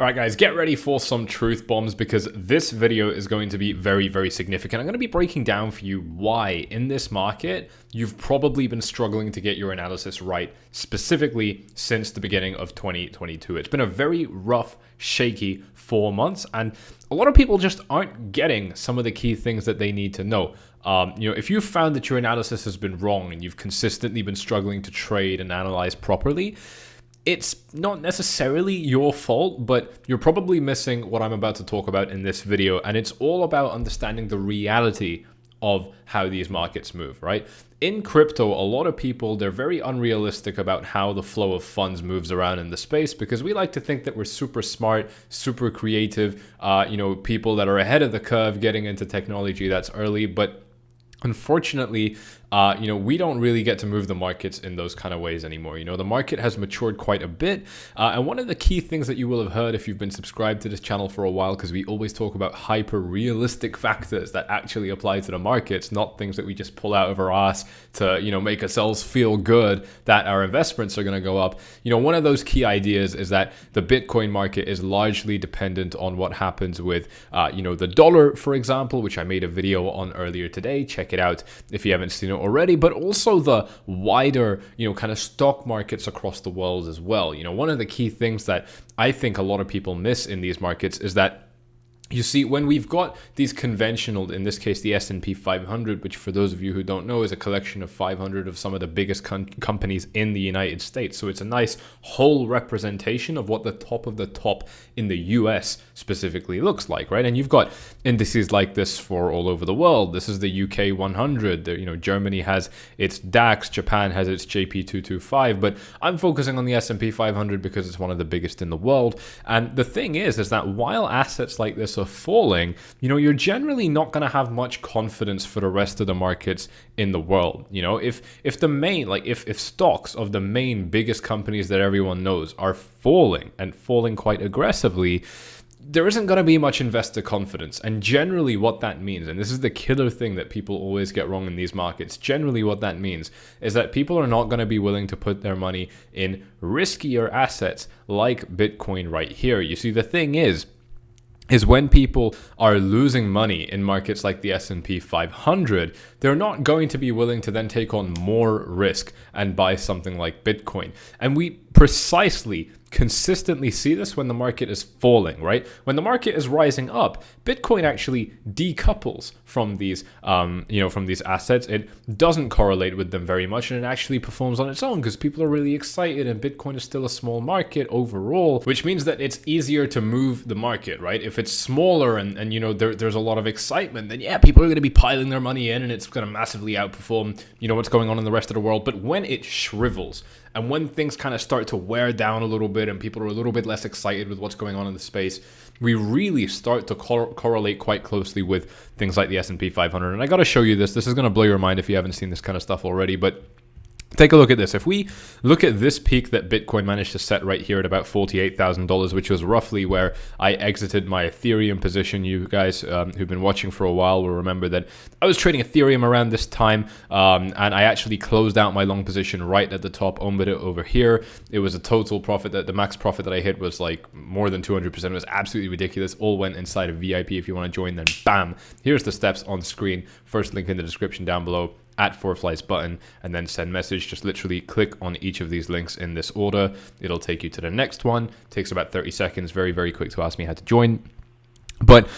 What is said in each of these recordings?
Alright guys, get ready for some truth bombs because this video is going to be very, very significant. I'm going to be breaking down for you why in this market you've probably been struggling to get your analysis right, specifically since the beginning of 2022. It's been a very rough, shaky 4 months, and a lot of people just aren't getting some of the key things that they need to know. If you found that your analysis has been wrong and you've consistently been struggling to trade and analyze properly, it's not necessarily your fault, but you're probably missing what I'm about to talk about in this video. And it's all about understanding the reality of how these markets move, right? In crypto, a lot of people, they're very unrealistic about how the flow of funds moves around in the space because we like to think that we're super smart, super creative, people that are ahead of the curve getting into technology that's early. But unfortunately, we don't really get to move the markets in those kind of ways anymore. The market has matured quite a bit. And one of the key things that you will have heard if you've been subscribed to this channel for a while, because we always talk about hyper realistic factors that actually apply to the markets, not things that we just pull out of our ass to, make ourselves feel good that our investments are going to go up. One of those key ideas is that the Bitcoin market is largely dependent on what happens with, the dollar, for example, which I made a video on earlier today. Check it out if you haven't seen it already, but also the wider, kind of stock markets across the world as well. One of the key things that I think a lot of people miss in these markets is that you see, when we've got these conventional, in this case, the S&P 500, which for those of you who don't know is a collection of 500 of some of the biggest companies in the United States. So it's a nice whole representation of what the top of the top in the US specifically looks like, right? And you've got indices like this for all over the world. This is the UK 100. Germany has its DAX, Japan has its JP225, but I'm focusing on the S&P 500 because it's one of the biggest in the world. And the thing is that while assets like this are falling, you're generally not going to have much confidence for the rest of the markets in the world. If the main, if stocks of the main biggest companies that everyone knows are falling and falling quite aggressively, there isn't going to be much investor confidence. And generally what that means, and this is the killer thing that people always get wrong in these markets, generally what that means is that people are not going to be willing to put their money in riskier assets like Bitcoin right here. You see, the thing is when people are losing money in markets like the S&P 500, they're not going to be willing to then take on more risk and buy something like Bitcoin. And we precisely consistently see this when the market is falling, right? When the market is rising up, Bitcoin actually decouples from these, from these assets. It doesn't correlate with them very much, and it actually performs on its own because people are really excited, and Bitcoin is still a small market overall, which means that it's easier to move the market, right? If it's smaller and there's a lot of excitement, then yeah, people are going to be piling their money in, and it's going to massively outperform, what's going on in the rest of the world. But when it shrivels, and when things kind of start to wear down a little bit and people are a little bit less excited with what's going on in the space, we really start to correlate quite closely with things like the S&P 500. And I got to show you this. This is going to blow your mind if you haven't seen this kind of stuff already, but take a look at this. If we look at this peak that Bitcoin managed to set right here at about $48,000, which was roughly where I exited my Ethereum position. You guys who've been watching for a while will remember that I was trading Ethereum around this time, and I actually closed out my long position right at the top, owned it over here. It was a total profit that the max profit that I hit was like more than 200%. It was absolutely ridiculous. All went inside of VIP. If you want to join, then bam, here's the steps on screen. First link in the description down below. @4flights button, and then send message. Just literally click on each of these links in this order. It'll take you to the next one. Takes about 30 seconds. Very, very quick to ask me how to join. But,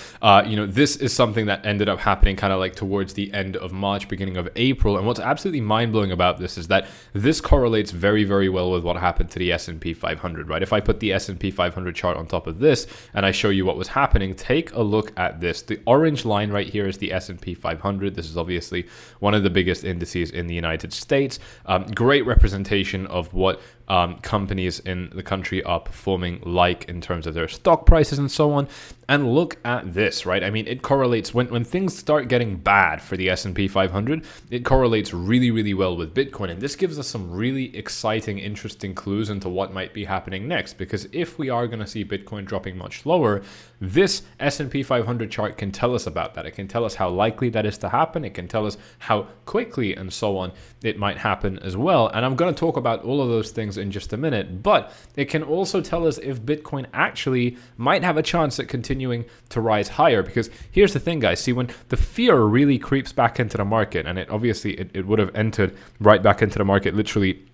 this is something that ended up happening kind of like towards the end of March, beginning of April. And what's absolutely mind-blowing about this is that this correlates very, very well with what happened to the S&P 500, right? If I put the S&P 500 chart on top of this and I show you what was happening, take a look at this. The orange line right here is the S&P 500. This is obviously one of the biggest indices in the United States. Great representation of what companies in the country are performing like in terms of their stock prices and so on. And look at this, right? I mean, it correlates when things start getting bad for the S&P 500, it correlates really, really well with Bitcoin. And this gives us some really exciting, interesting clues into what might be happening next. Because if we are going to see Bitcoin dropping much lower, this S&P 500 chart can tell us about that. It can tell us how likely that is to happen. It can tell us how quickly and so on it might happen as well. And I'm going to talk about all of those things in just a minute, but it can also tell us if Bitcoin actually might have a chance at continuing to rise higher. Because here's the thing, guys, see, when the fear really creeps back into the market, and it would have entered right back into the market literally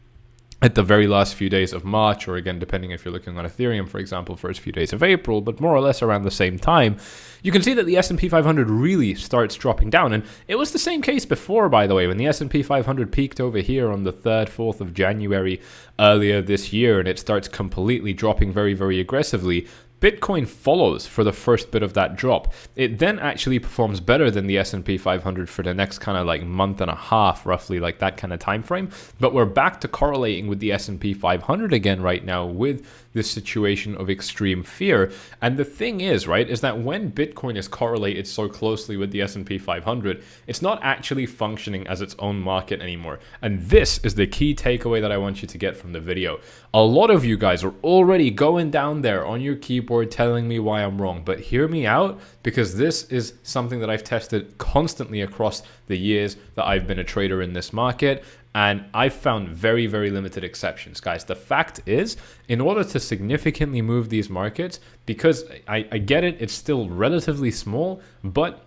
at the very last few days of March, or again, depending if you're looking on Ethereum, for example, first few days of April, but more or less around the same time, you can see that the S&P 500 really starts dropping down. And it was the same case before, by the way, when the S&P 500 peaked over here on the 3rd, 4th of January earlier this year, and it starts completely dropping very, very aggressively. Bitcoin follows for the first bit of that drop. It then actually performs better than the S&P 500 for the next kind of like month and a half, roughly like that kind of time frame. But we're back to correlating with the S&P 500 again right now with this situation of extreme fear. And the thing is, right, is that when Bitcoin is correlated so closely with the S&P 500, it's not actually functioning as its own market anymore. And this is the key takeaway that I want you to get from the video. A lot of you guys are already going down there on your keyboard telling me why I'm wrong, but hear me out, because this is something that I've tested constantly across the years that I've been a trader in this market. And I've found very, very limited exceptions, guys. The fact is, in order to significantly move these markets, because I get it, it's still relatively small, but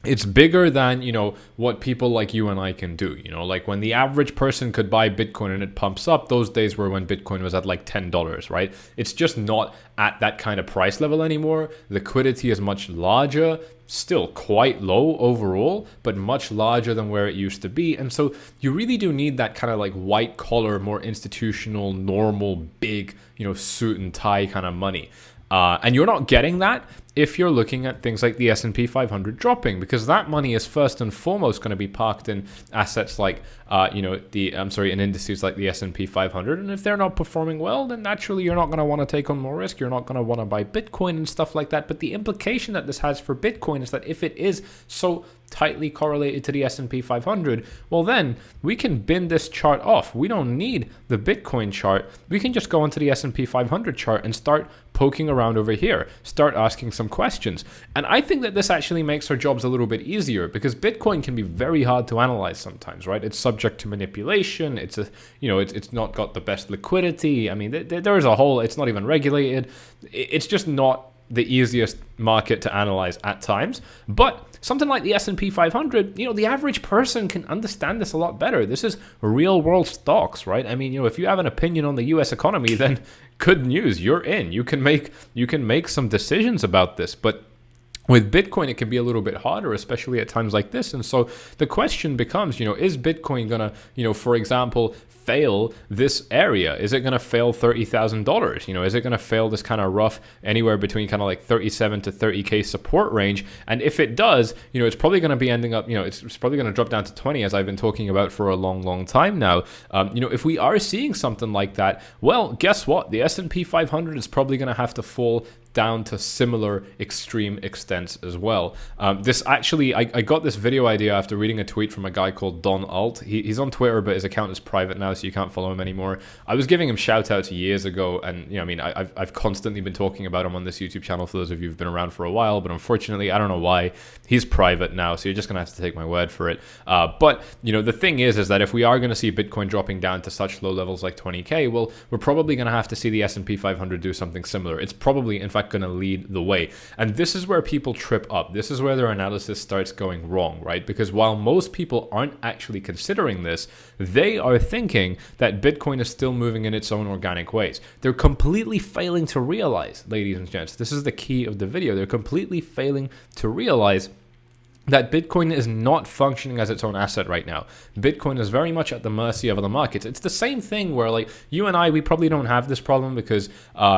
it's bigger than, you know, what people like you and I can do. You know, like when the average person could buy Bitcoin and it pumps up, those days were when Bitcoin was at like $10, right? It's just not at that kind of price level anymore. Liquidity is much larger, still quite low overall, but much larger than where it used to be. And so you really do need that kind of like white collar, more institutional, normal, big, you know, suit and tie kind of money. And you're not getting that if you're looking at things like the S&P 500 dropping, because that money is first and foremost going to be parked in assets like, in indices like the S&P 500. And if they're not performing well, then naturally you're not going to want to take on more risk. You're not going to want to buy Bitcoin and stuff like that. But the implication that this has for Bitcoin is that if it is so tightly correlated to the S&P 500, well then we can bin this chart off. We don't need the Bitcoin chart. We can just go into the S&P 500 chart and start poking around over here, start asking some questions. And I think that this actually makes our jobs a little bit easier, because Bitcoin can be very hard to analyze sometimes, right? It's subject to manipulation. It's it's not got the best liquidity. I mean, there's a whole, it's not even regulated. It's just not the easiest market to analyze at times. But something like the S&P 500, you know, the average person can understand this a lot better. This is real world stocks, right? I mean, you know, if you have an opinion on the US economy, then good news, you're in. You can make some decisions about this. But with Bitcoin, it can be a little bit harder, especially at times like this. And so the question becomes, you know, is Bitcoin gonna, you know, for example, fail this area? Is it gonna fail $30,000? You know, is it gonna fail this kind of rough anywhere between kind of like 37 to 30K support range? And if it does, you know, it's probably gonna be ending up, you know, it's probably gonna drop down to 20, as I've been talking about for a long, long time now. You know, if we are seeing something like that, well, guess what? The S&P 500 is probably gonna have to fall down to similar extreme extents as well. This actually, I got this video idea after reading a tweet from a guy called Don Alt. He's on Twitter, but his account is private now, so you can't follow him anymore. I was giving him shout outs years ago, and you know, I mean, I've constantly been talking about him on this YouTube channel for those of you who've been around for a while, but unfortunately, I don't know why, he's private now, so you're just gonna have to take my word for it. But you know, the thing is that if we are gonna see Bitcoin dropping down to such low levels like 20K, well, we're probably gonna have to see the S&P 500 do something similar. It's probably, in fact, going to lead the way. And this is where people trip up. This is where their analysis starts going wrong, right? Because while most people aren't actually considering this, they are thinking that Bitcoin is still moving in its own organic ways. They're completely failing to realize, ladies and gents, this is the key of the video. They're completely failing to realize that Bitcoin is not functioning as its own asset right now. Bitcoin is very much at the mercy of other markets. It's the same thing where, like, you and I, we probably don't have this problem because,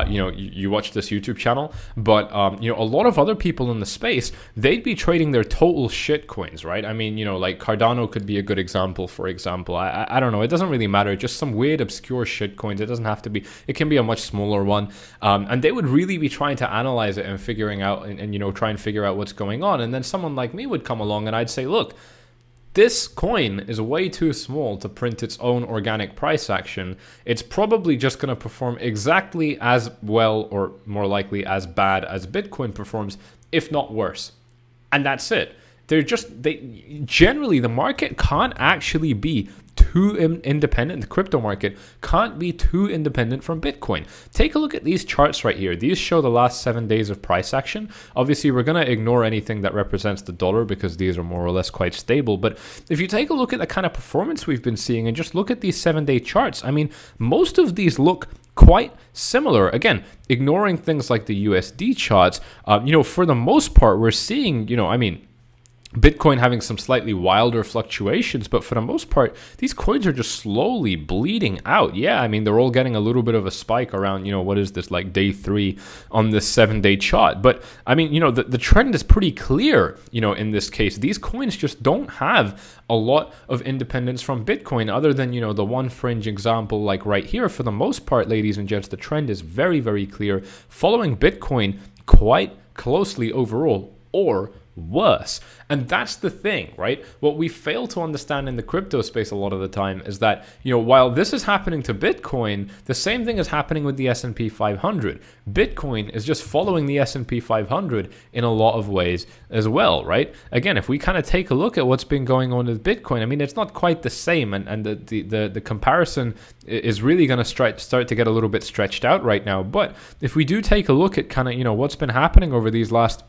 you know, you watch this YouTube channel, but, you know, a lot of other people in the space, they'd be trading their total shit coins, right? I mean, you know, like Cardano could be a good example, for example. I don't know. It doesn't really matter. Just some weird, obscure shit coins. It doesn't have to be, it can be a much smaller one. And they would really be trying to analyze it and figuring out, and you know, try and figure out what's going on. And then someone like me would come along and I'd say, look, this coin is way too small to print its own organic price action. It's probably just going to perform exactly as well, or more likely as bad as Bitcoin performs, if not worse. And that's it. Generally, the market can't actually be too too independent. The crypto market can't be too independent from Bitcoin. Take a look at these charts right here. These show the last 7 days of price action. Obviously, we're going to ignore anything that represents the dollar because these are more or less quite stable. But if you take a look at the kind of performance we've been seeing and just look at these 7-day charts, I mean, most of these look quite similar. Again, ignoring things like the USD charts, for the most part, we're seeing, Bitcoin having some slightly wilder fluctuations, but for the most part, these coins are just slowly bleeding out. Yeah, I mean, they're all getting a little bit of a spike around, what is this, like day 3 on this 7-day chart. But I mean, the trend is pretty clear, in this case. These coins just don't have a lot of independence from Bitcoin other than, the one fringe example like right here. For the most part, ladies and gents, the trend is very, very clear, following Bitcoin quite closely overall, or worse. And that's the thing, right? What we fail to understand in the crypto space a lot of the time is that, while this is happening to Bitcoin, the same thing is happening with the S&P 500. Bitcoin is just following the S&P 500 in a lot of ways as well, right? Again, if we kind of take a look at what's been going on with Bitcoin, I mean, it's not quite the same, and the comparison is really going to start to get a little bit stretched out right now. But if we do take a look at kind of, what's been happening over these last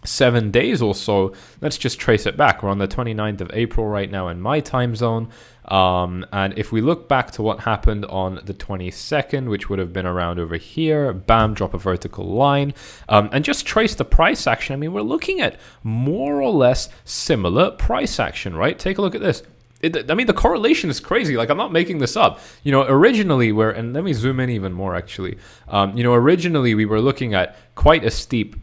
7 days or so, let's just trace it back. We're on the 29th of April right now in my time zone. And if we look back to what happened on the 22nd, which would have been around over here, bam, drop a vertical line, and just trace the price action. I mean, we're looking at more or less similar price action, right? Take a look at this. The correlation is crazy. Like, I'm not making this up. Originally and let me zoom in even more actually. Originally we were looking at quite a steep,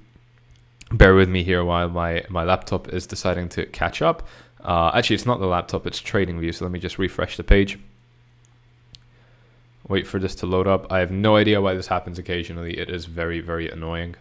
bear with me here while my laptop is deciding to catch up. Actually, it's not the laptop, it's TradingView. So let me just refresh the page. Wait for this to load up. I have no idea why this happens occasionally. It is very, very annoying.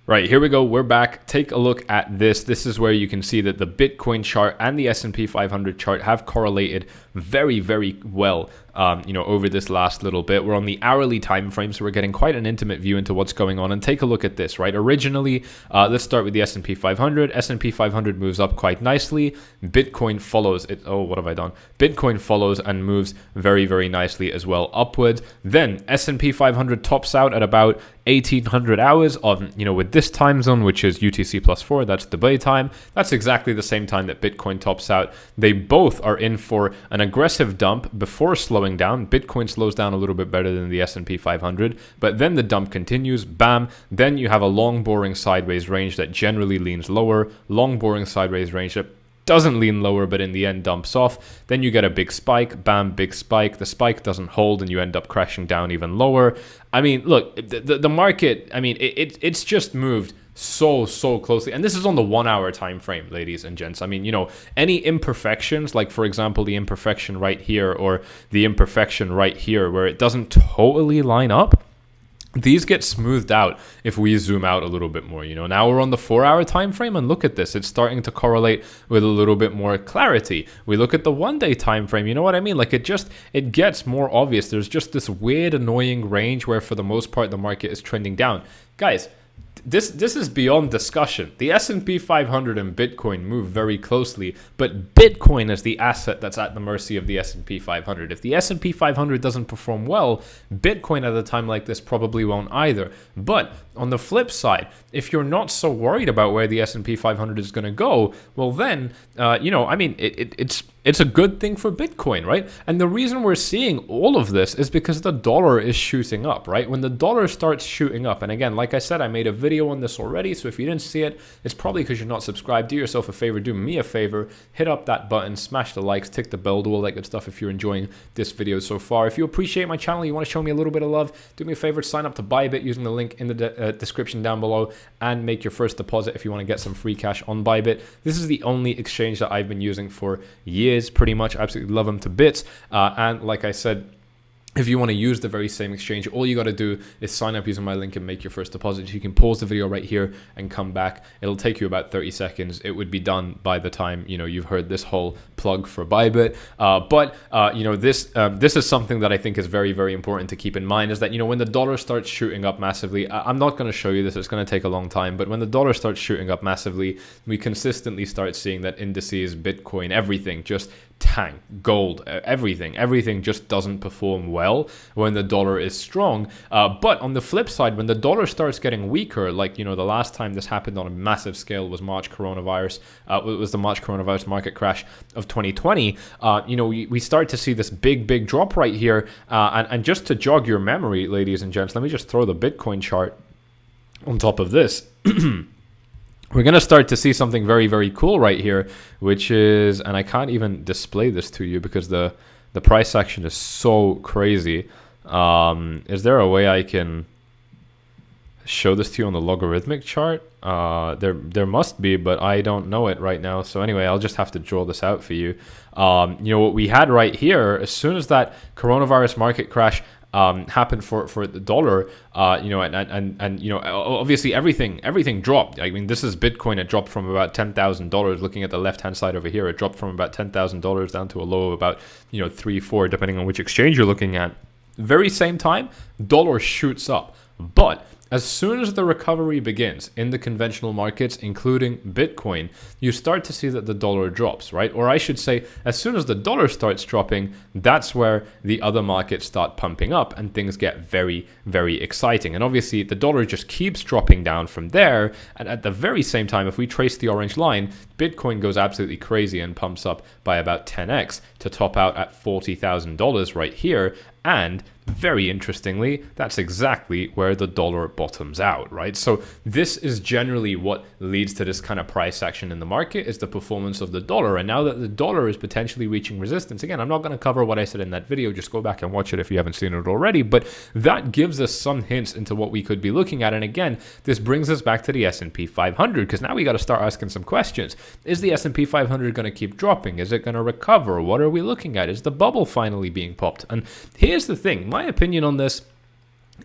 Right, here we go. We're back. Take a look at this. This is where you can see that the Bitcoin chart and the S&P 500 chart have correlated very, very well, over this last little bit. We're on the hourly time frame, so we're getting quite an intimate view into what's going on. And take a look at this, right? Originally, let's start with the S&P 500. S&P 500 moves up quite nicely. Bitcoin follows it. Oh, what have I done? Bitcoin follows and moves very, very nicely as well upwards. Then S&P 500 tops out at about 1800 hours on, with this time zone, which is UTC +4. That's Dubai time. That's exactly the same time that Bitcoin tops out. They both are in for an aggressive dump before slowing down. Bitcoin slows down a little bit better than the S&P 500, but then the dump continues. Bam. Then you have a long, boring sideways range that generally leans lower. Long, boring sideways range that doesn't lean lower, but in the end dumps off. Then you get a big spike. Bam, big spike. The spike doesn't hold and you end up crashing down even lower. I mean, look, the market, I mean, it's just moved so closely, and this is on the 1 hour time frame, ladies and gents. I mean, any imperfections, like for example the imperfection right here or the imperfection right here where it doesn't totally line up, these get smoothed out if we zoom out a little bit more. Now we're on the 4 hour time frame, and look at this, it's starting to correlate with a little bit more clarity. We look at the 1 day time frame, you know what I mean? Like, it gets more obvious. There's just this weird, annoying range where for the most part the market is trending down. Guys, this is beyond discussion. The S&P 500 and Bitcoin move very closely, but Bitcoin is the asset that's at the mercy of the S&P 500. If the S&P 500 doesn't perform well, Bitcoin at a time like this probably won't either. But on the flip side, if you're not so worried about where the S&P 500 is going to go, well then, it's a good thing for Bitcoin, right? And the reason we're seeing all of this is because the dollar is shooting up, right? When the dollar starts shooting up, and again, like I said, I made a video on this already, so if you didn't see it, it's probably because you're not subscribed. Do yourself a favor, do me a favor, hit up that button, smash the likes, tick the bell, do all that good stuff if you're enjoying this video so far. If you appreciate my channel, you want to show me a little bit of love, do me a favor, sign up to Bybit using the link in the description down below and make your first deposit if you want to get some free cash on Bybit. This is the only exchange that I've been using for years, pretty much. I absolutely love them to bits. And like I said, If you want to use the very same exchange, all you got to do is sign up using my link and make your first deposit. You can pause the video right here and come back. It'll take you about 30 seconds. It would be done by the time, you know, you've heard this whole plug for Bybit. You know, this is something that I think is very, very important to keep in mind, is that, you know, when the dollar starts shooting up massively, I'm not going to show you this, it's going to take a long time, but when the dollar starts shooting up massively, we consistently start seeing that indices, Bitcoin, everything just tank, gold, everything just doesn't perform well when the dollar is strong. But on the flip side, when the dollar starts getting weaker, like, you know, the last time this happened on a massive scale was March coronavirus. It was the March coronavirus market crash of 2020. You know, we start to see this big drop right here. And just to jog your memory, ladies and gents, let me just throw the Bitcoin chart on top of this. We're going to start to see something very, very cool right here, which is, and I can't even display this to you because the price action is so crazy. Is there a way I can show this to you on the logarithmic chart? There must be, but I don't know it right now. So anyway, I'll just have to draw this out for you. You know, what we had right here, as soon as that coronavirus market crash happened for the dollar, you know, and you know, obviously everything dropped. I mean, this is Bitcoin. It dropped from about $10,000. Looking at the left hand side over here, it dropped from about $10,000 down to a low of about, you know, 3-4, depending on which exchange you're looking at. Very same time, dollar shoots up. But as soon as the recovery begins in the conventional markets, including Bitcoin, you start to see that the dollar drops, right? Or I should say, as soon as the dollar starts dropping, that's where the other markets start pumping up and things get very, very exciting. And obviously, the dollar just keeps dropping down from there. And at the very same time, if we trace the orange line, Bitcoin goes absolutely crazy and pumps up by about 10x to top out at $40,000 right here. And very interestingly, that's exactly where the dollar bottoms out, right? So this is generally what leads to this kind of price action in the market, is the performance of the dollar. And now that the dollar is potentially reaching resistance, again, I'm not going to cover what I said in that video. Just go back and watch it if you haven't seen it already. But that gives us some hints into what we could be looking at. And again, this brings us back to the S&P 500, because now we got to start asking some questions. Is the S&P 500 going to keep dropping? Is it going to recover? What are we looking at? Is the bubble finally being popped? And here's the thing. My opinion on this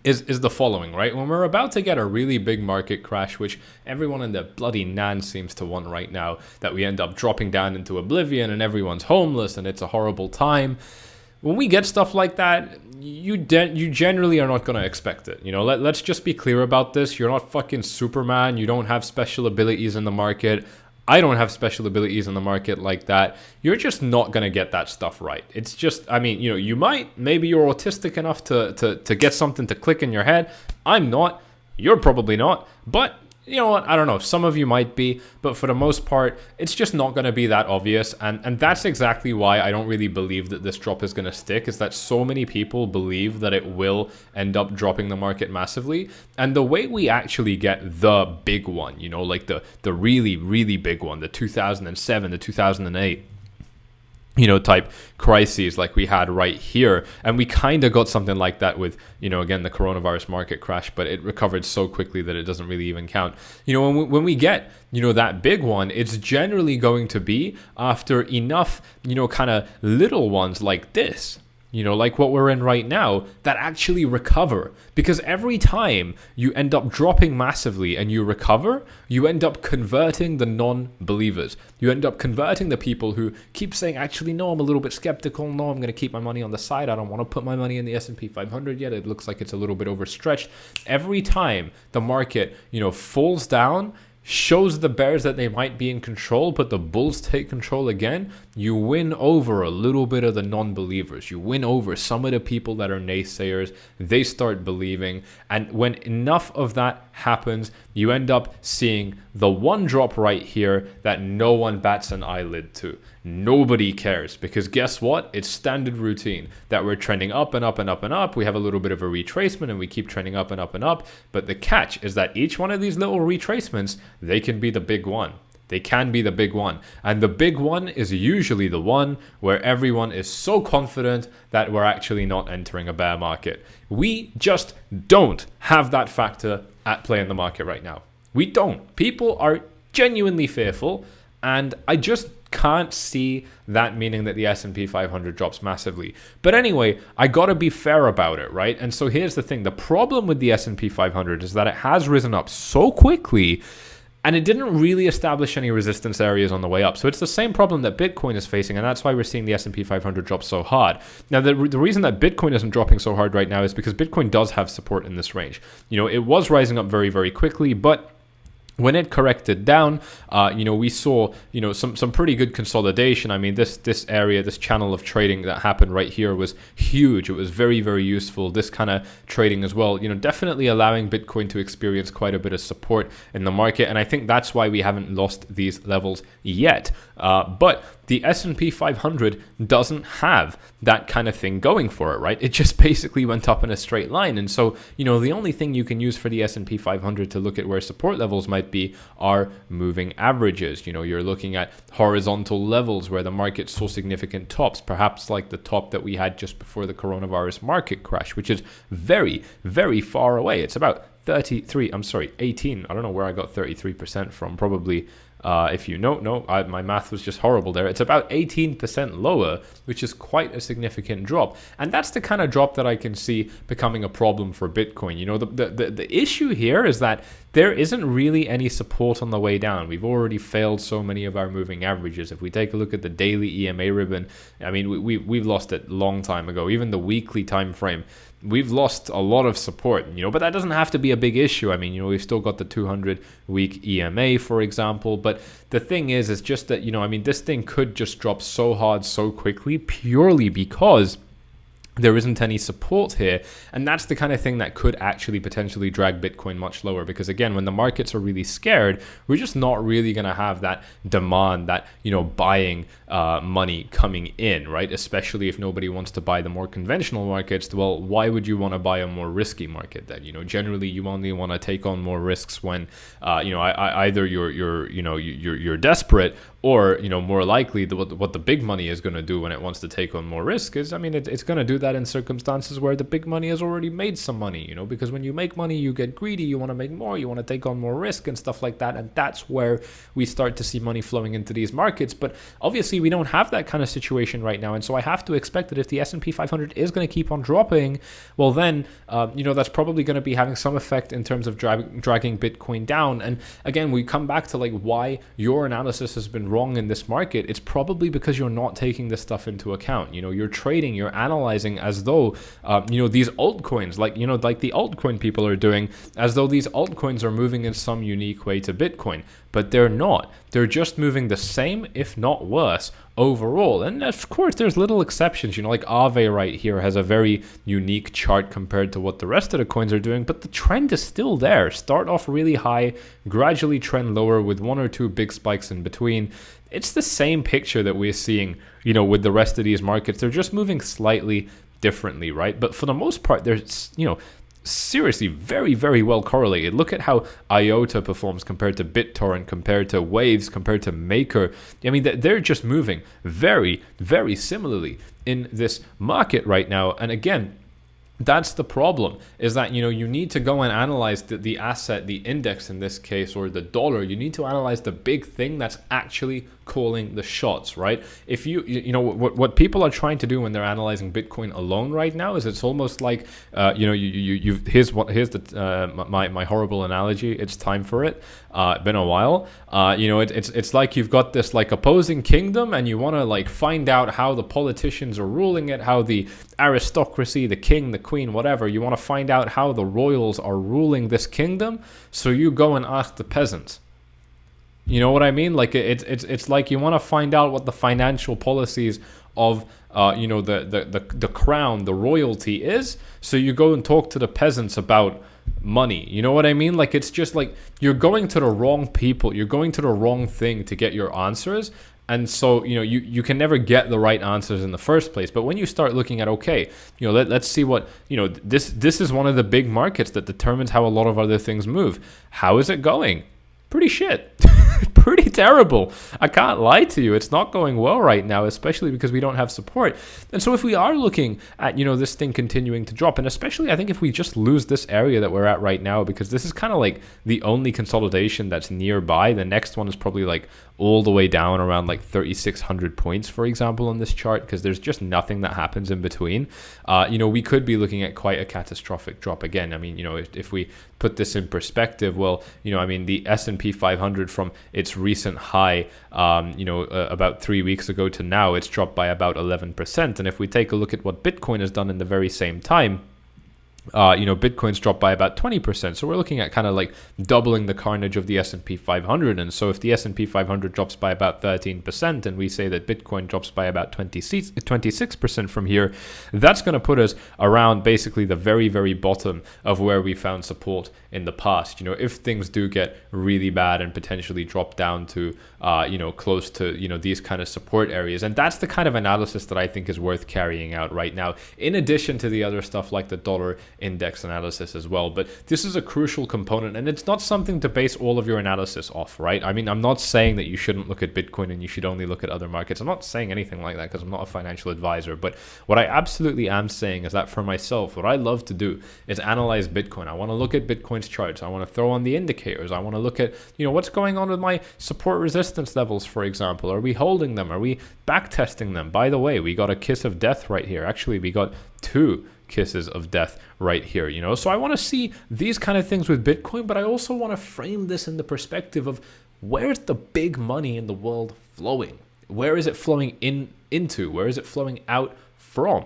is the following, right? When we're about to get a really big market crash, which everyone in the bloody nan seems to want right now, that we end up dropping down into oblivion and everyone's homeless and it's a horrible time. When we get stuff like that, you generally are not going to expect it. You know, let's just be clear about this. You're not fucking Superman. You don't have special abilities in the market. I don't have special abilities in the market like that. You're just not going to get that stuff right. It's just, I mean, you know, you might, maybe you're autistic enough to get something to click in your head. I'm not. You're probably not. But you know what? I don't know. Some of you might be, but for the most part, it's just not going to be that obvious. And that's exactly why I don't really believe that this drop is going to stick, is that so many people believe that it will end up dropping the market massively. And the way we actually get the big one, you know, like the really, really big one, the 2007, the 2008, you know, type crises like we had right here. And we kind of got something like that with, you know, again, the coronavirus market crash, but it recovered so quickly that it doesn't really even count. You know, when we get, you know, that big one, it's generally going to be after enough, you know, kind of little ones like this, you know, like what we're in right now, that actually recover. Because every time you end up dropping massively and you recover, you end up converting the non-believers. You end up converting the people who keep saying, actually, no, I'm a little bit skeptical. No, I'm going to keep my money on the side. I don't want to put my money in the S&P 500 yet. It looks like it's a little bit overstretched. Every time the market, you know, falls down, shows the bears that they might be in control, but the bulls take control again, you win over a little bit of the non-believers. You win over some of the people that are naysayers. They start believing. And when enough of that happens, you end up seeing the one drop right here that no one bats an eyelid to. Nobody cares, because guess what? It's standard routine that we're trending up and up and up and up. We have a little bit of a retracement and we keep trending up and up and up. But the catch is that each one of these little retracements, they can be the big one. They can be the big one. And the big one is usually the one where everyone is so confident that we're actually not entering a bear market. We just don't have that factor at play in the market right now. We don't. People are genuinely fearful. And I just can't see that meaning that the S&P 500 drops massively. But anyway, I gotta be fair about it, right? And so here's the thing. The problem with the S&P 500 is that it has risen up so quickly and it didn't really establish any resistance areas on the way up. So it's the same problem that Bitcoin is facing, and that's why we're seeing the S&P 500 drop so hard. Now, the reason that Bitcoin isn't dropping so hard right now is because Bitcoin does have support in this range. You know, it was rising up very, very quickly, but when it corrected down, we saw, some pretty good consolidation. I mean, this area, this channel of trading that happened right here was huge. It was very, very useful. This kind of trading as well, definitely allowing Bitcoin to experience quite a bit of support in the market. And I think that's why we haven't lost these levels yet. But the S&P 500 doesn't have that kind of thing going for it, right? It just basically went up in a straight line. And so, the only thing you can use for the S&P 500 to look at where support levels might be are moving averages. You're looking at horizontal levels where the market saw significant tops, perhaps like the top that we had just before the coronavirus market crash, which is very, very far away. It's about 18. I don't know where I got 33% from. Probably, if you know, my math was just horrible there. It's about 18% lower, which is quite a significant drop. And that's the kind of drop that I can see becoming a problem for Bitcoin. The issue here is that there isn't really any support on the way down. We've already failed so many of our moving averages. If we take a look at the daily EMA ribbon, I mean, we've lost it a long time ago. Even the weekly time frame, we've lost a lot of support, but that doesn't have to be a big issue. I mean, we've still got the 200-week EMA, for example. But the thing is just that, this thing could just drop so hard so quickly purely because there isn't any support here. And that's the kind of thing that could actually potentially drag Bitcoin much lower, because again, when the markets are really scared, we're just not really going to have that demand, that buying money coming in, right? Especially if nobody wants to buy the more conventional markets. Well, why would you want to buy a more risky market then? Generally you only want to take on more risks when either you're desperate, or more likely what the big money is going to do when it wants to take on more risk is, it's going to do that in circumstances where the big money has already made some money, because when you make money, you get greedy, you want to make more, you want to take on more risk and stuff like that. And that's where we start to see money flowing into these markets. But obviously we don't have that kind of situation right now. And so I have to expect that if the S&P 500 is going to keep on dropping, well then, that's probably going to be having some effect in terms of dragging Bitcoin down. And again, we come back to why your analysis has been wrong in this market. It's probably because you're not taking this stuff into account. You're trading, you're analyzing as though these altcoins, like the altcoin people are doing, as though these altcoins are moving in some unique way to Bitcoin, but they're not. They're just moving the same, if not worse, overall. And of course there's little exceptions, like Aave right here has a very unique chart compared to what the rest of the coins are doing, but the trend is still there. Start off really high, gradually trend lower with one or two big spikes in between. It's the same picture that we're seeing, with the rest of these markets. They're just moving slightly differently, right? But for the most part, there's, seriously very, very well correlated. Look at how IOTA performs compared to BitTorrent, compared to Waves, compared to Maker. I mean, they're just moving very, very similarly in this market right now. And again, that's the problem, is that, you need to go and analyze the asset, the index in this case, or the dollar. You need to analyze the big thing that's actually calling the shots, right? If what people are trying to do when they're analyzing Bitcoin alone right now is it's almost like here's my horrible analogy. It's time for it. Been a while. It's like you've got this opposing kingdom, and you want to find out how the politicians are ruling it, how the aristocracy, the king, the queen, whatever, you want to find out how the royals are ruling this kingdom. So you go and ask the peasants. You know what I mean? It's like you want to find out what the financial policies of the crown, the royalty is. So you go and talk to the peasants about money. You know what I mean? It's just you're going to the wrong people. You're going to the wrong thing to get your answers. And so, you can never get the right answers in the first place. But when you start looking at, okay, let's see what, this is one of the big markets that determines how a lot of other things move. How is it going? Pretty shit. pretty terrible. I can't lie to you. It's not going well right now, especially because we don't have support. And so if we are looking at, this thing continuing to drop, and especially I think if we just lose this area that we're at right now, because this is kind of like the only consolidation that's nearby, the next one is probably like all the way down around like 3,600 points, for example, on this chart, because there's just nothing that happens in between. We could be looking at quite a catastrophic drop again. I mean, if we put this in perspective, well, the S&P 500 from its recent high, about 3 weeks ago to now, it's dropped by about 11%. And if we take a look at what Bitcoin has done in the very same time, Bitcoin's dropped by about 20%. So we're looking at kind of like doubling the carnage of the S&P 500. And so if the S&P 500 drops by about 13% and we say that Bitcoin drops by about 26% from here, that's going to put us around basically the very, very bottom of where we found support in the past. If things do get really bad and potentially drop down to, close to, these kind of support areas. And that's the kind of analysis that I think is worth carrying out right now, in addition to the other stuff like the dollar index analysis as well. But this is a crucial component, and it's not something to base all of your analysis off, right? I mean, I'm not saying that you shouldn't look at Bitcoin and you should only look at other markets. I'm not saying anything like that because I'm not a financial advisor. But what I absolutely am saying is that for myself, what I love to do is analyze Bitcoin. I want to look at Bitcoin's charts. I want to throw on the indicators. I want to look at, what's going on with my support resistance levels, for example. Are we holding them? Are we back testing them? By the way, we got a kiss of death right here. Actually, we got two kisses of death right here, so I want to see these kind of things with Bitcoin, but I also want to frame this in the perspective of where's the big money in the world flowing? Where is it flowing into? Where is it flowing out from?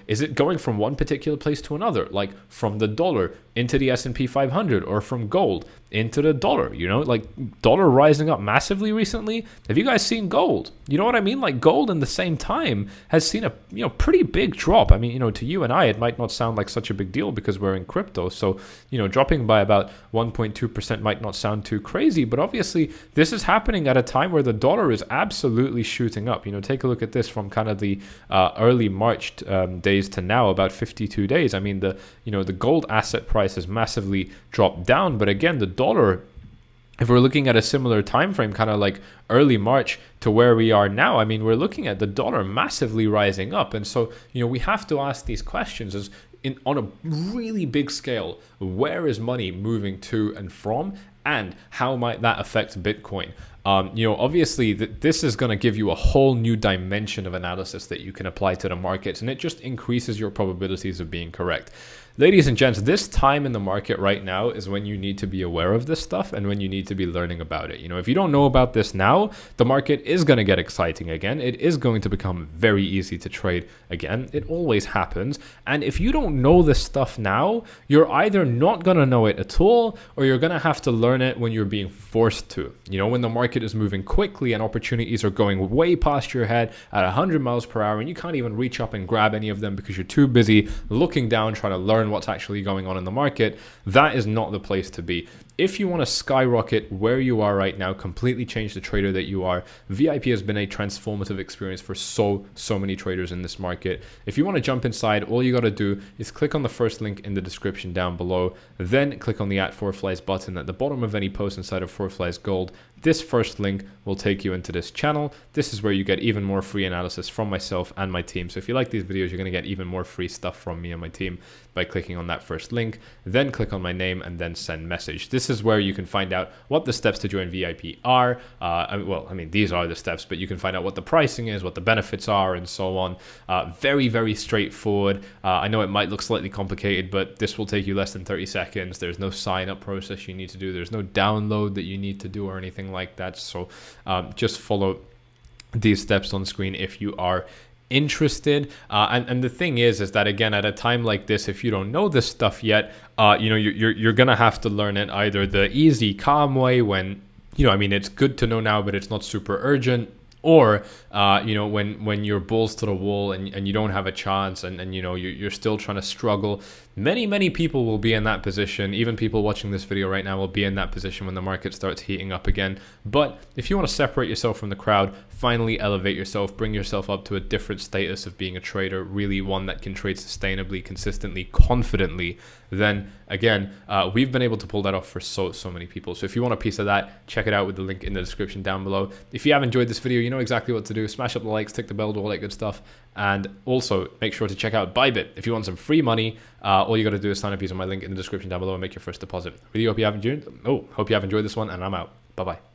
Is it going from one particular place to another, like from the dollar into the S&P 500, or from gold into the dollar? Like dollar rising up massively recently. Have you guys seen gold? You know what I mean? Like gold in the same time has seen a pretty big drop. I mean, to you and I, it might not sound like such a big deal because we're in crypto. So, dropping by about 1.2% might not sound too crazy, but obviously this is happening at a time where the dollar is absolutely shooting up. Take a look at this from kind of the early March days to now, about 52 days. I mean, the gold asset price has massively dropped down, but again, the dollar, if we're looking at a similar time frame, kind of like early March to where we are now, I mean, we're looking at the dollar massively rising up. And so, we have to ask these questions on a really big scale, where is money moving to and from, and how might that affect Bitcoin? Obviously this is going to give you a whole new dimension of analysis that you can apply to the markets, and it just increases your probabilities of being correct. Ladies and gents, this time in the market right now is when you need to be aware of this stuff and when you need to be learning about it. If you don't know about this now, the market is going to get exciting again. It is going to become very easy to trade again. It always happens. And if you don't know this stuff now, you're either not going to know it at all, or you're going to have to learn it when you're being forced to. When the market is moving quickly and opportunities are going way past your head at 100 miles per hour and you can't even reach up and grab any of them because you're too busy looking down trying to learn what's actually going on in the market, that is not the place to be. If you want to skyrocket where you are right now, completely change the trader that you are, VIP has been a transformative experience for so many traders in this market. If you want to jump inside, all you got to do is click on the first link in the description down below, then click on the @4flies button at the bottom of any post inside of 4flies Gold. This first link will take you into this channel. This is where you get even more free analysis from myself and my team. So if you like these videos, you're going to get even more free stuff from me and my team by clicking on that first link, then click on my name and then send message. This is where you can find out what the steps to join VIP are. These are the steps, but you can find out what the pricing is, what the benefits are, and so on. Very, very straightforward. I know it might look slightly complicated, but this will take you less than 30 seconds. There's no sign up process you need to do. There's no download that you need to do or anything like that. So just follow these steps on screen if you are interested. And the thing is that again, at a time like this, if you don't know this stuff yet, you're gonna have to learn it either the easy, calm way when it's good to know now, but it's not super urgent, or when you're balls to the wall and you don't have a chance and you're still trying to struggle Many people will be in that position. Even people watching this video right now will be in that position when the market starts heating up again. But if you want to separate yourself from the crowd, finally elevate yourself, bring yourself up to a different status of being a trader, really one that can trade sustainably, consistently, confidently, then again, we've been able to pull that off for so many people. So if you want a piece of that, check it out with the link in the description down below. If you have enjoyed this video, you know exactly what to do. Smash up the likes, tick the bell, do all that good stuff. And also make sure to check out Bybit if you want some free money. All you got to do is sign up using my link in the description down below and make your first deposit. Really hope you have enjoyed this one, and I'm out. Bye-bye.